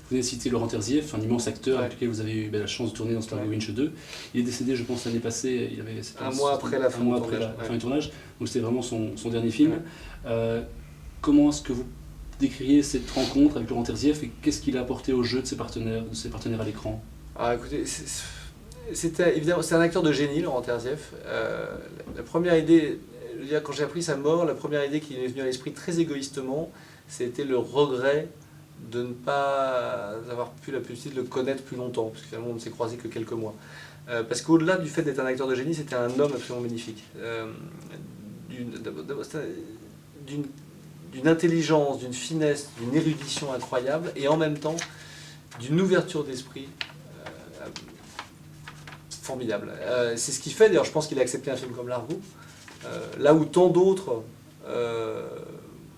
Vous avez cité Laurent Terzieff, un immense acteur Ouais. avec lequel vous avez eu la chance de tourner dans Stargate Winch 2. Il est décédé, je pense, l'année passée, c'était Un mois après la fin un mois du après tournage. la fin du tournage, donc c'était vraiment son dernier film. Ouais. Comment est-ce que vous décririez cette rencontre avec Laurent Terzieff et qu'est-ce qu'il a apporté au jeu de ses partenaires à l'écran? Ah, écoutez, évidemment, c'est un acteur de génie, Laurent Terzieff. La première idée, je veux dire, quand j'ai appris sa mort, la première idée qui m'est venue à l'esprit très égoïstement, c'était le regret de ne pas avoir pu la possibilité de le connaître plus longtemps, parce que finalement on ne s'est croisé que quelques mois. Parce qu'au-delà du fait d'être un acteur de génie, c'était un homme absolument magnifique. D'une d'une intelligence, d'une finesse, d'une érudition incroyable, et en même temps d'une ouverture d'esprit formidable. C'est ce qui fait, d'ailleurs, je pense qu'il a accepté un film comme Largo, là où tant d'autres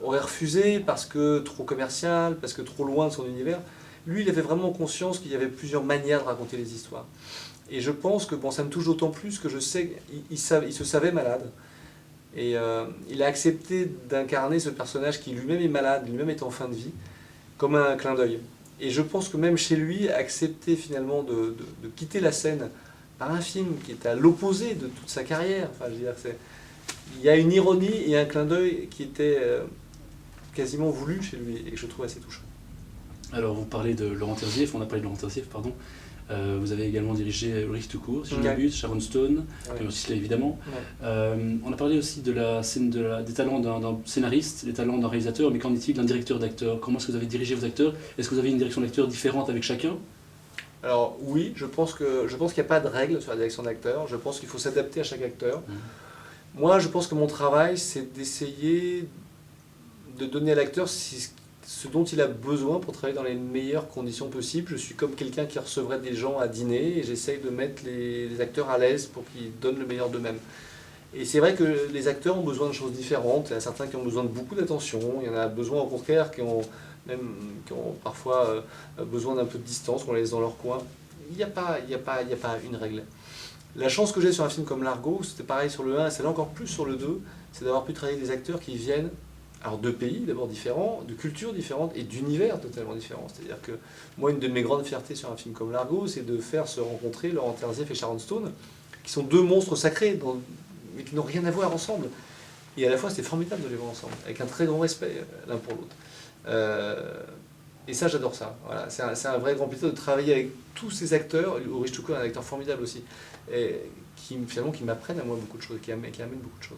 auraient refusé parce que trop commercial, parce que trop loin de son univers. Lui, il avait vraiment conscience qu'il y avait plusieurs manières de raconter les histoires. Et je pense que bon, ça me touche d'autant plus que je sais qu'il se savait malade. Et il a accepté d'incarner ce personnage qui lui-même est malade, lui-même est en fin de vie, comme un clin d'œil. Et je pense que même chez lui, accepter finalement de quitter la scène par un film qui est à l'opposé de toute sa carrière, enfin, je veux dire, il y a une ironie et un clin d'œil qui était quasiment voulu chez lui et que je trouve assez touchant. Alors, vous parlez de Laurent Terzieff, on a parlé de Laurent Terzieff, pardon. Vous avez également dirigé Ulrich tout court, si je ne m'abuse, Sharon Stone, Ouais. Sisley évidemment. Ouais. On a parlé aussi de la scène des talents d'un scénariste, des talents d'un réalisateur, mais qu'en est-il d'un directeur d'acteur? Comment est-ce que vous avez dirigé vos acteurs? Est-ce que vous avez une direction d'acteur différente avec chacun? Alors oui, je pense qu'il n'y a pas de règle sur la direction d'acteur, je pense qu'il faut s'adapter à chaque acteur. Moi, je pense que mon travail, c'est d'essayer de donner à l'acteur ce dont il a besoin pour travailler dans les meilleures conditions possibles. Je suis comme quelqu'un qui recevrait des gens à dîner et j'essaye de mettre les acteurs à l'aise pour qu'ils donnent le meilleur d'eux-mêmes. Et c'est vrai que les acteurs ont besoin de choses différentes. Il y en a certains qui ont besoin de beaucoup d'attention, il y en a besoin au contraire qui ont parfois besoin d'un peu de distance, qu'on les laisse dans leur coin. Il n'y a pas une règle. La chance que j'ai sur un film comme Largo, c'était pareil sur le 1 et c'est là encore plus sur le 2, c'est d'avoir pu travailler avec des acteurs qui viennent de pays d'abord différents, de cultures différentes et d'univers totalement différents. C'est-à-dire que moi, une de mes grandes fiertés sur un film comme Largo, c'est de faire se rencontrer Laurent Terzieff et Sharon Stone, qui sont deux monstres sacrés, mais qui n'ont rien à voir ensemble. Et à la fois, c'était formidable de les voir ensemble, avec un très grand respect l'un pour l'autre. Et ça, j'adore ça. Voilà. C'est un vrai grand plaisir de travailler avec tous ces acteurs. Ulrich Tucker est un acteur formidable aussi, et qui m'apprennent à moi beaucoup de choses, qui amènent beaucoup de choses.